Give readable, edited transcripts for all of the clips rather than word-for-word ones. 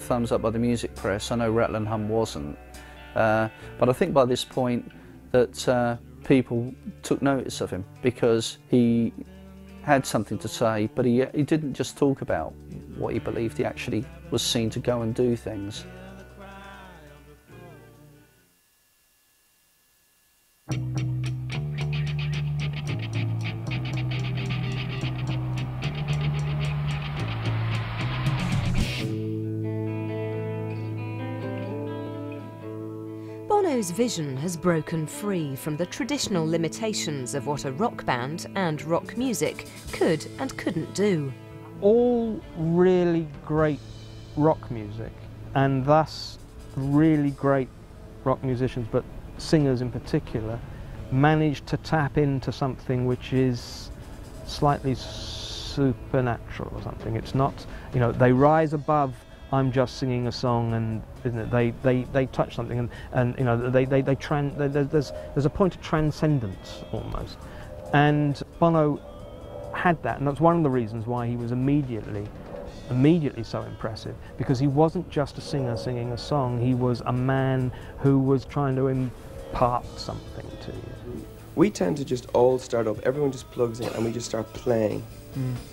Thumbs up by the music press. I know Rattle and Hum wasn't. But I think by this point that people took notice of him because he had something to say, but he didn't just talk about what he believed, he actually was seen to go and do things. Bono's vision has broken free from the traditional limitations of what a rock band and rock music could and couldn't do. All really great rock music, and thus really great rock musicians, but singers in particular, manage to tap into something which is slightly supernatural or something. It's not, you know, they rise above I'm just singing a song, and isn't it, they touch something, and you know, there's a point of transcendence almost, and Bono had that, and that's one of the reasons why he was immediately so impressive, because he wasn't just a singer singing a song, he was a man who was trying to impart something to you. We tend to just all start up, everyone just plugs in and we just start playing.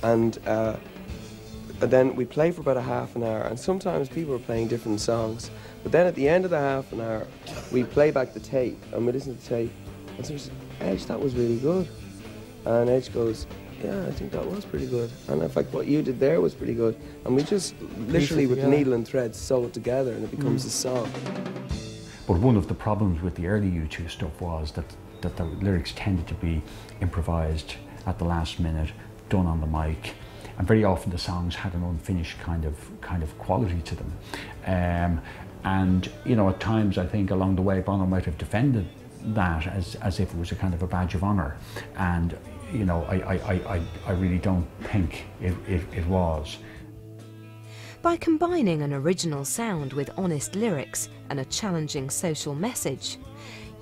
And then we play for about a half an hour, and sometimes people are playing different songs, but then at the end of the half an hour we play back the tape and we listen to the tape, and someone says, Edge, that was really good. And Edge goes, yeah, I think that was pretty good. And in fact, what you did there was pretty good. And we just literally with needle and thread sew it together and it becomes a song. But one of the problems with the early U2 stuff was that the lyrics tended to be improvised at the last minute, done on the mic, and very often the songs had an unfinished kind of quality to them. And you know, at times I think along the way Bono might have defended that as if it was a kind of a badge of honour, and you know, I really don't think it was. By combining an original sound with honest lyrics and a challenging social message,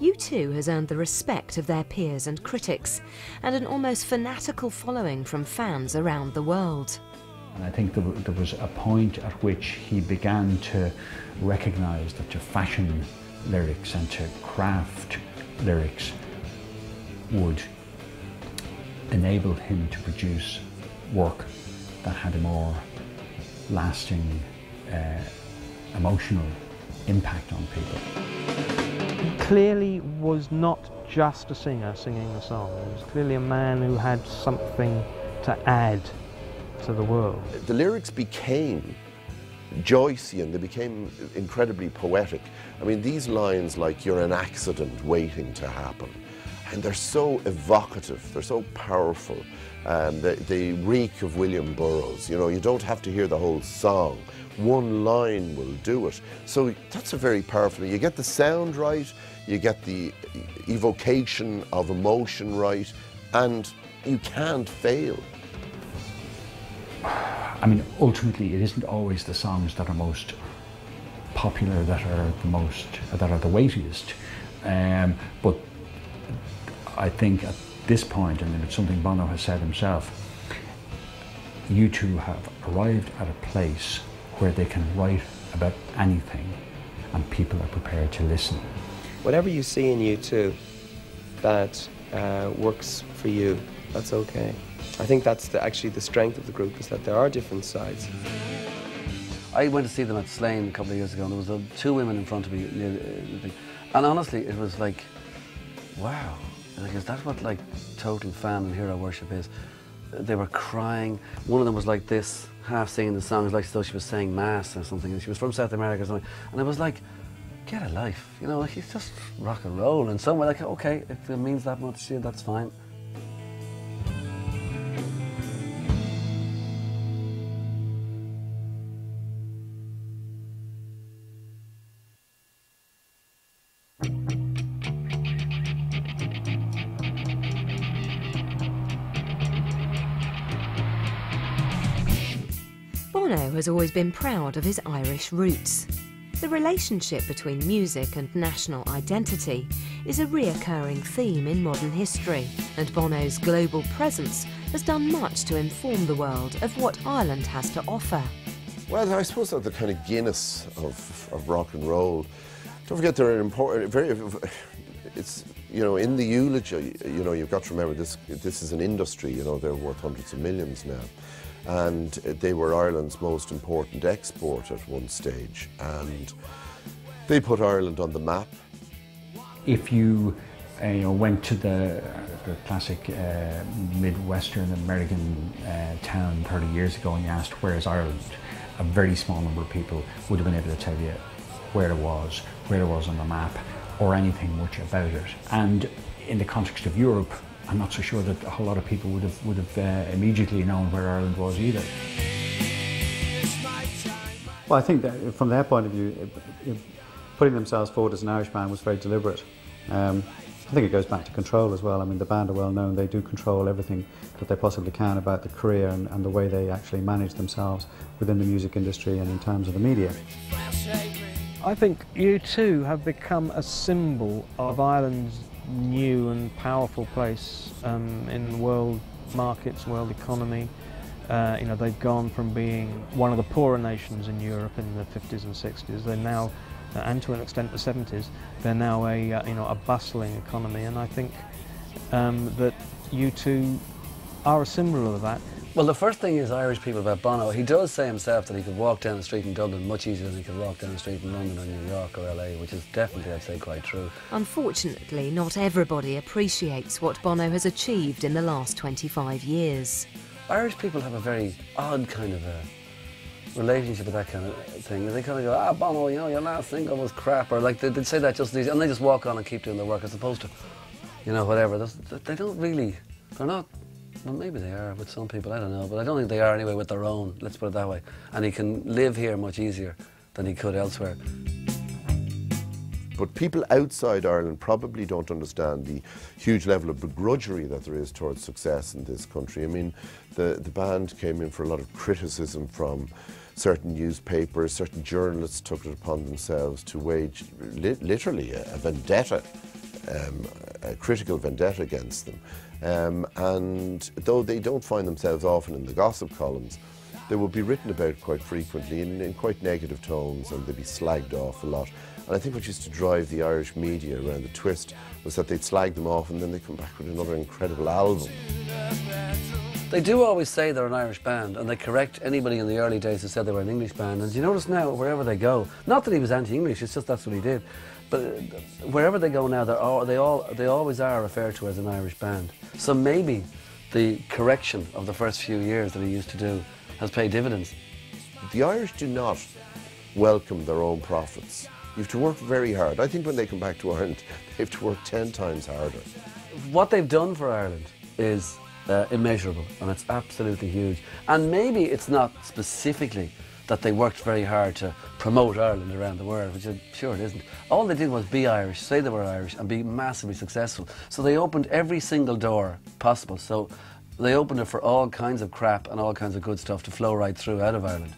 U2 has earned the respect of their peers and critics, and an almost fanatical following from fans around the world. And I think there was a point at which he began to recognise that to fashion lyrics and to craft lyrics would enable him to produce work that had a more lasting emotional impact on people. He clearly was not just a singer singing a song. He was clearly a man who had something to add to the world. The lyrics became Joycean, they became incredibly poetic. I mean, these lines like, you're an accident waiting to happen, and they're so evocative, they're so powerful. They reek of William Burroughs. You know, you don't have to hear the whole song. One line will do it. So that's a very powerful, you get the sound right, you get the evocation of emotion right, and you can't fail. I mean, ultimately it isn't always the songs that are most popular that are the weightiest. But I think at this point, and it's something Bono has said himself, U2 have arrived at a place where they can write about anything and people are prepared to listen. Whatever you see in U2 that works for you, that's okay. I think that's actually the strength of the group, is that there are different sides. I went to see them at Slane a couple of years ago, and there was two women in front of me, and honestly it was like, wow, like, is that what like total fan and hero worship is? They were crying. One of them was like this, half singing the songs like as though she was saying mass or something, and she was from South America or something, and I was like, get a life, you know, like, it's just rock and roll, and somewhere like, okay, if it means that much to you, that's fine. Bono has always been proud of his Irish roots. The relationship between music and national identity is a reoccurring theme in modern history, and Bono's global presence has done much to inform the world of what Ireland has to offer. Well, I suppose they're the kind of Guinness of rock and roll. Don't forget they're an important, it's, you know, in the eulogy, you know, you've got to remember this is an industry, you know, they're worth hundreds of millions now. And they were Ireland's most important export at one stage. And they put Ireland on the map. If you went to the classic Midwestern American town 30 years ago and you asked, where's Ireland? A very small number of people would have been able to tell you where it was on the map, or anything much about it. And in the context of Europe, I'm not so sure that a whole lot of people would have immediately known where Ireland was either. Well, I think that from their point of view, putting themselves forward as an Irish band was very deliberate. I think it goes back to control as well. I mean, the band are well known, they do control everything that they possibly can about the career and the way they actually manage themselves within the music industry and in terms of the media. I think U2 have become a symbol of Ireland's new and powerful place in world markets, world economy. You know, they've gone from being one of the poorer nations in Europe in the 50s and 60s. They're now, and to an extent the 70s, they're now a bustling economy, and I think that U2 are a symbol of that. Well, the first thing is Irish people about Bono. He does say himself that he could walk down the street in Dublin much easier than he could walk down the street in London or New York or LA, which is definitely, I'd say, quite true. Unfortunately, not everybody appreciates what Bono has achieved in the last 25 years. Irish people have a very odd kind of a relationship with that kind of thing. They kind of go, Bono, you know, your last single was crap, or like they'd say that just, and they just walk on and keep doing their work as opposed to, you know, whatever. They don't really, they're not. Well, maybe they are with some people, I don't know, but I don't think they are anyway with their own, let's put it that way. And he can live here much easier than he could elsewhere. But people outside Ireland probably don't understand the huge level of begrudgery that there is towards success in this country. I mean, the band came in for a lot of criticism from certain newspapers, certain journalists took it upon themselves to wage literally a vendetta, a critical vendetta against them. And though they don't find themselves often in the gossip columns, they will be written about quite frequently in quite negative tones, and they'd be slagged off a lot. And I think what used to drive the Irish media around the twist was that they'd slag them off and then they'd come back with another incredible album. They do always say they're an Irish band, and they correct anybody in the early days who said they were an English band. And you notice now, wherever they go, not that he was anti-English, it's just that's what he did, but wherever they go now, they always are referred to as an Irish band. So maybe the correction of the first few years that he used to do has paid dividends. The Irish do not welcome their own profits. You have to work very hard. I think when they come back to Ireland, they have to work 10 times harder. What they've done for Ireland is immeasurable, and it's absolutely huge. And maybe it's not specifically that they worked very hard to promote Ireland around the world, which I'm sure it isn't. All they did was be Irish, say they were Irish, and be massively successful. So they opened every single door possible. So they opened it for all kinds of crap and all kinds of good stuff to flow right through out of Ireland.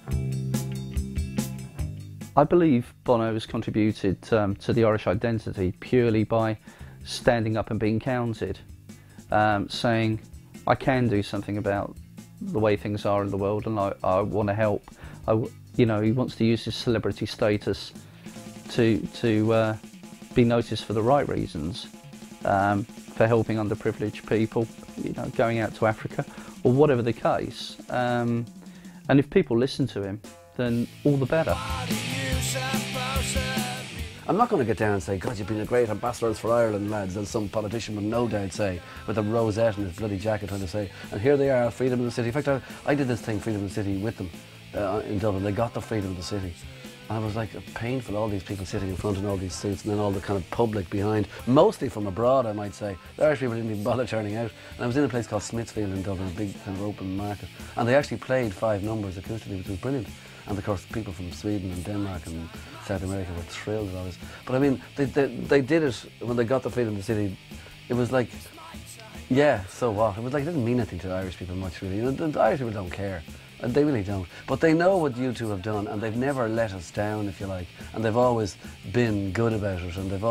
I believe Bono has contributed to the Irish identity purely by standing up and being counted, saying, I can do something about the way things are in the world, and I want to help. You know, he wants to use his celebrity status to be noticed for the right reasons, for helping underprivileged people, you know, going out to Africa, or whatever the case. And if people listen to him, then all the better. I'm not going to get down and say, God, you've been a great ambassadors for Ireland, lads, as some politician would no doubt say, with a rosette in his bloody jacket trying to say, and here they are, freedom of the city. In fact, I did this thing, Freedom of the City, with them in Dublin. They got the freedom of the city. And it was like painful, all these people sitting in front in all these suits, and then all the kind of public behind, mostly from abroad, I might say. The Irish people didn't even bother turning out. And I was in a place called Smithfield in Dublin, a big kind of open market, and they actually played 5 numbers acoustically, which was brilliant. And of course, people from Sweden and Denmark and South America were thrilled with all this. But I mean, they did it when they got the freedom of the city. It was like, yeah, so what? It was like, it didn't mean anything to the Irish people much, really. You know, the Irish people don't care. And they really don't. But they know what U2 have done, and they've never let us down, if you like. And they've always been good about it, and it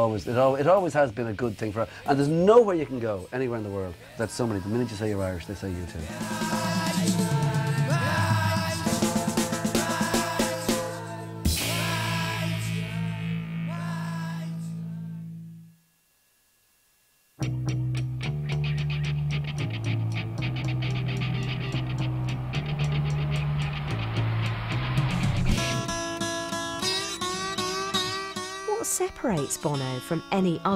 always has been a good thing for us. And there's nowhere you can go, anywhere in the world, that somebody, the minute you say you're Irish, they say U2. What separates Bono from any other